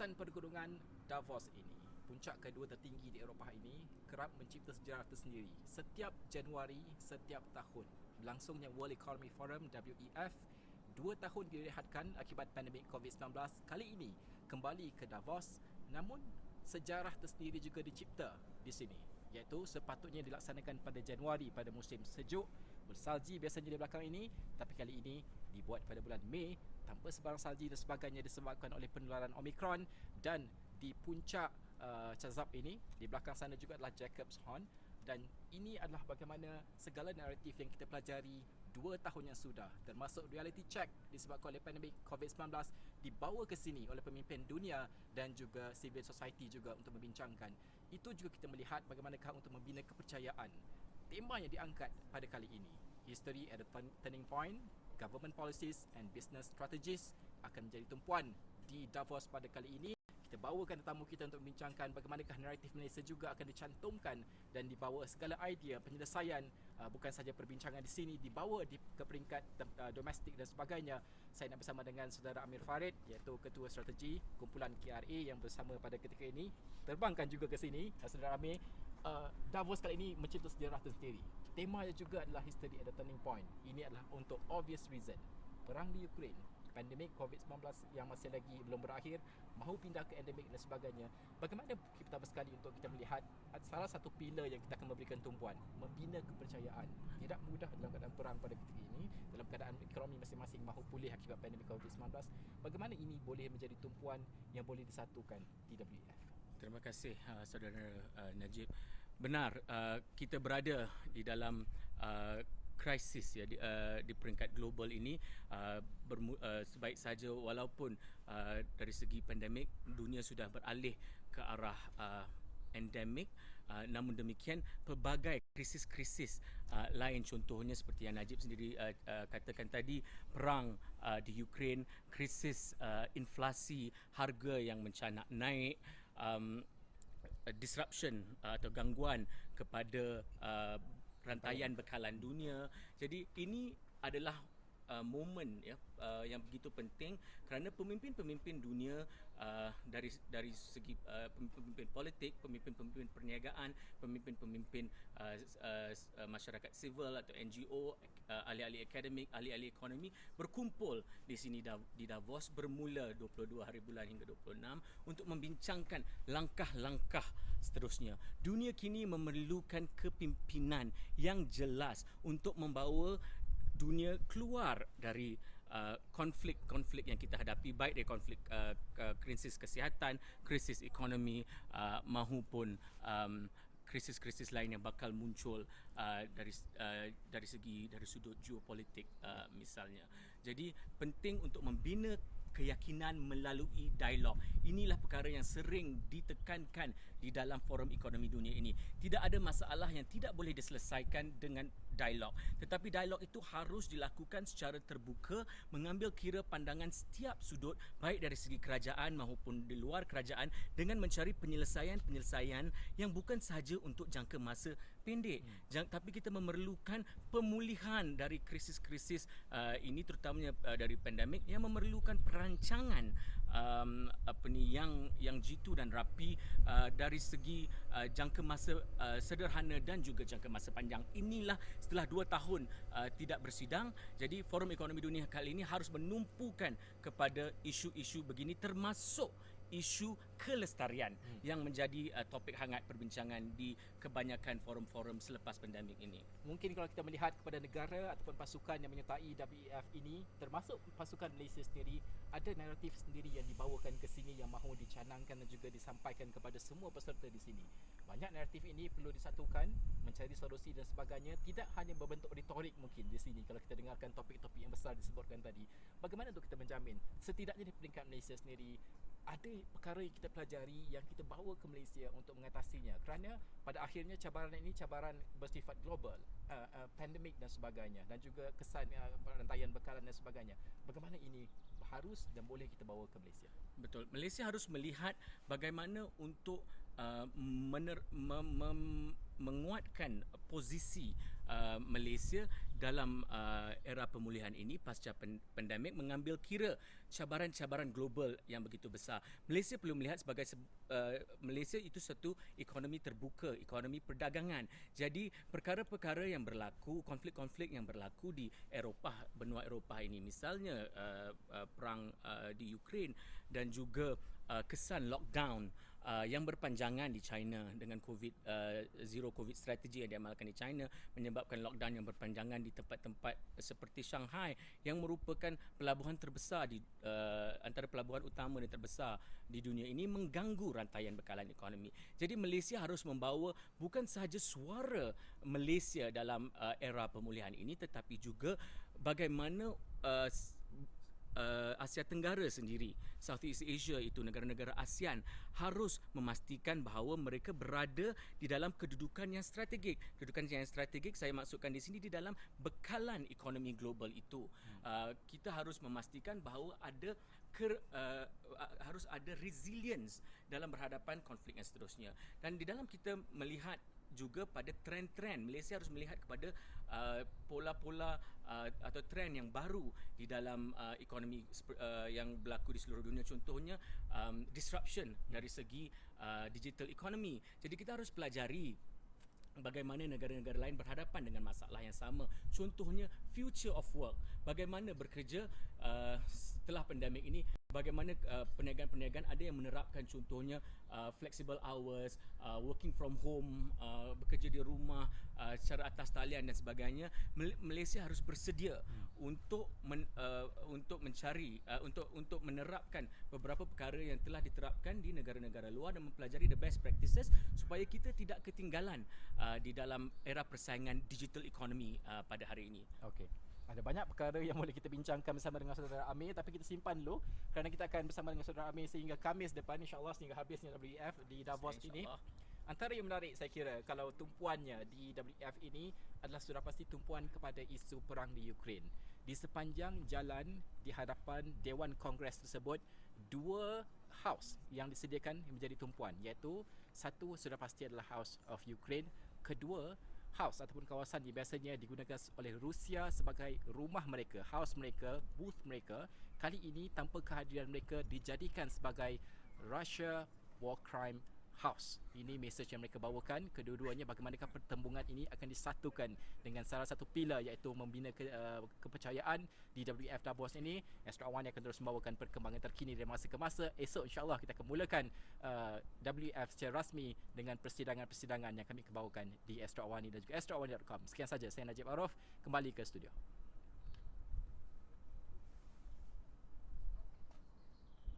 Kawasan pergunungan Davos ini, puncak kedua tertinggi di Eropah ini, kerap mencipta sejarah tersendiri. Setiap Januari, setiap tahun, berlangsungnya World Economic Forum WEF 2 tahun direhatkan akibat pandemik COVID-19. Kali ini kembali ke Davos, namun sejarah tersendiri juga dicipta di sini, iaitu sepatutnya dilaksanakan pada Januari pada musim sejuk bersalji biasanya di belakang ini, tapi kali ini dibuat pada bulan Mei tanpa sebarang salji dan sebagainya disebabkan oleh penularan Omicron. Dan di puncak Chazab ini, di belakang sana juga adalah Jacob's Horn, dan ini adalah bagaimana segala naratif yang kita pelajari 2 tahun yang sudah, termasuk reality check disebabkan oleh pandemik COVID-19, dibawa ke sini oleh pemimpin dunia dan juga civil society juga untuk membincangkan. Itu juga kita melihat bagaimanakah untuk membina kepercayaan. Tema yang diangkat pada kali ini, History at a Turning Point, Government Policies and Business Strategies, akan menjadi tumpuan di Davos pada kali ini. Kita bawakan tetamu kita untuk membincangkan bagaimanakah naratif Malaysia juga akan dicantumkan dan dibawa segala idea penyelesaian, bukan sahaja perbincangan di sini, dibawa ke peringkat domestik dan sebagainya. Saya nak bersama dengan saudara Amir Farid, iaitu Ketua Strategi Kumpulan KRA yang bersama pada ketika ini. Terbangkan juga ke sini, saudara Amir. Davos kali ini mencipta sejarah tersendiri. Temanya juga adalah History at a Turning Point. Ini adalah untuk obvious reason. Perang di Ukraine, pandemik COVID-19 yang masih lagi belum berakhir, mahu pindah ke endemik dan sebagainya. Bagaimana kita bersekali untuk kita melihat salah satu pilar yang kita akan memberikan tumpuan, membina kepercayaan. Tidak mudah dalam keadaan perang pada ketika ini, dalam keadaan ekonomi masing-masing mahu pulih akibat pandemik COVID-19. Bagaimana ini boleh menjadi tumpuan yang boleh disatukan di WEF? Terima kasih saudara Najib. Benar, kita berada di dalam krisis ya di peringkat global ini, sebaik saja walaupun dari segi pandemik dunia sudah beralih ke arah endemik, namun demikian pelbagai krisis-krisis lain, contohnya seperti yang Najib sendiri katakan tadi, perang di Ukraine, krisis inflasi, harga yang mencanak naik, disruption atau gangguan kepada rantaian bekalan dunia. Jadi ini adalah momen ya yang begitu penting kerana pemimpin-pemimpin dunia dari segi pemimpin politik, pemimpin-pemimpin perniagaan, pemimpin-pemimpin masyarakat sivil atau NGO, ahli-ahli akademik, ahli-ahli ekonomi berkumpul di sini di Davos bermula 22 hari bulan hingga 26 untuk membincangkan langkah-langkah seterusnya. Dunia kini memerlukan kepimpinan yang jelas untuk membawa dunia keluar dari konflik-konflik yang kita hadapi, baik dari konflik krisis kesihatan, krisis ekonomi, maupun krisis-krisis lain yang bakal muncul dari sudut geopolitik misalnya. Jadi penting untuk membina keyakinan melalui dialog. Inilah perkara yang sering ditekankan di dalam forum ekonomi dunia ini. Tidak ada masalah yang tidak boleh diselesaikan dengan dialog. Tetapi dialog itu harus dilakukan secara terbuka, mengambil kira pandangan setiap sudut, baik dari segi kerajaan maupun di luar kerajaan, dengan mencari penyelesaian yang bukan sahaja untuk jangka masa pendek. Tapi kita memerlukan pemulihan dari krisis-krisis ini, terutamanya dari pandemik, yang memerlukan perancangan yang jitu dan rapi dari segi jangka masa sederhana dan juga jangka masa panjang. Inilah setelah 2 tahun tidak bersidang, jadi Forum Ekonomi Dunia kali ini harus menumpukan kepada isu-isu begini, termasuk isu kelestarian yang menjadi topik hangat perbincangan di kebanyakan forum-forum selepas pandemik ini. Mungkin kalau kita melihat kepada negara ataupun pasukan yang menyertai WEF ini, termasuk pasukan Malaysia sendiri, ada naratif sendiri yang dibawakan ke sini yang mahu dicanangkan dan juga disampaikan kepada semua peserta di sini. Banyak naratif ini perlu disatukan, mencari solusi dan sebagainya, tidak hanya berbentuk retorik mungkin di sini kalau kita dengarkan topik-topik yang besar disebutkan tadi. Bagaimana untuk kita menjamin setidaknya di peringkat Malaysia sendiri ada perkara yang kita pelajari yang kita bawa ke Malaysia untuk mengatasinya, kerana pada akhirnya cabaran ini cabaran bersifat global, pandemik dan sebagainya, dan juga kesan rantaian bekalan dan sebagainya. Bagaimana ini harus dan boleh kita bawa ke Malaysia? Betul, Malaysia harus melihat bagaimana untuk menguatkan posisi Malaysia dalam era pemulihan ini pasca pandemik mengambil kira cabaran-cabaran global yang begitu besar. Malaysia perlu melihat sebagai Malaysia itu satu ekonomi terbuka, ekonomi perdagangan. Jadi perkara-perkara yang berlaku, konflik-konflik yang berlaku di Eropah, benua Eropah ini, misalnya perang di Ukraine dan juga kesan lockdown yang berpanjangan di China dengan zero COVID strategi yang diamalkan di China menyebabkan lockdown yang berpanjangan di tempat-tempat seperti Shanghai yang merupakan pelabuhan terbesar di antara pelabuhan utama dan terbesar di dunia ini, mengganggu rantaian bekalan ekonomi. Jadi Malaysia harus membawa bukan sahaja suara Malaysia dalam era pemulihan ini, tetapi juga bagaimana Asia Tenggara sendiri, Southeast Asia itu, negara-negara ASEAN harus memastikan bahawa mereka berada di dalam kedudukan yang strategik. Kedudukan yang strategik saya maksudkan di sini di dalam bekalan ekonomi global itu. Kita harus memastikan bahawa harus ada resilience dalam berhadapan konflik yang seterusnya. Dan di dalam kita melihat juga pada trend-trend, Malaysia harus melihat kepada pola-pola atau trend yang baru di dalam ekonomi yang berlaku di seluruh dunia. Contohnya disruption dari segi digital economy. Jadi kita harus pelajari bagaimana negara-negara lain berhadapan dengan masalah yang sama. Contohnya future of work. Bagaimana bekerja setelah pandemik ini, bagaimana perniagaan-perniagaan ada yang menerapkan contohnya flexible hours, working from home, bekerja di rumah secara atas talian dan sebagainya. Malaysia harus bersedia untuk mencari untuk menerapkan beberapa perkara yang telah diterapkan di negara-negara luar dan mempelajari the best practices supaya kita tidak ketinggalan di dalam era persaingan digital economy pada hari ini. Okey. Ada banyak perkara yang boleh kita bincangkan bersama dengan saudara Amir, tapi kita simpan dulu kerana kita akan bersama dengan saudara Amir sehingga Khamis depan, insya-Allah, sehingga habisnya WEF di Davos ini. Antara yang menarik saya kira kalau tumpuannya di WEF ini adalah sudah pasti tumpuan kepada isu perang di Ukraine. Di sepanjang jalan di hadapan Dewan Kongres tersebut, dua house yang disediakan menjadi tumpuan, iaitu satu sudah pasti adalah House of Ukraine, kedua house ataupun kawasan yang biasanya digunakan oleh Rusia sebagai rumah mereka, house mereka, booth mereka, kali ini tanpa kehadiran mereka dijadikan sebagai Russia War Crime House. Ini mesej yang mereka bawakan. Kedua-duanya bagaimanakah pertembungan ini akan disatukan dengan salah satu pilar, iaitu membina kepercayaan di WEF Davos ini. Astro Awani akan terus membawakan perkembangan terkini dari masa ke masa. Esok insya-Allah kita akan mulakan WEF secara rasmi dengan persidangan-persidangan yang kami akan bawakan di Astro Awani dan juga astroawani.com. Sekian saja, saya Najib Arif, kembali ke studio.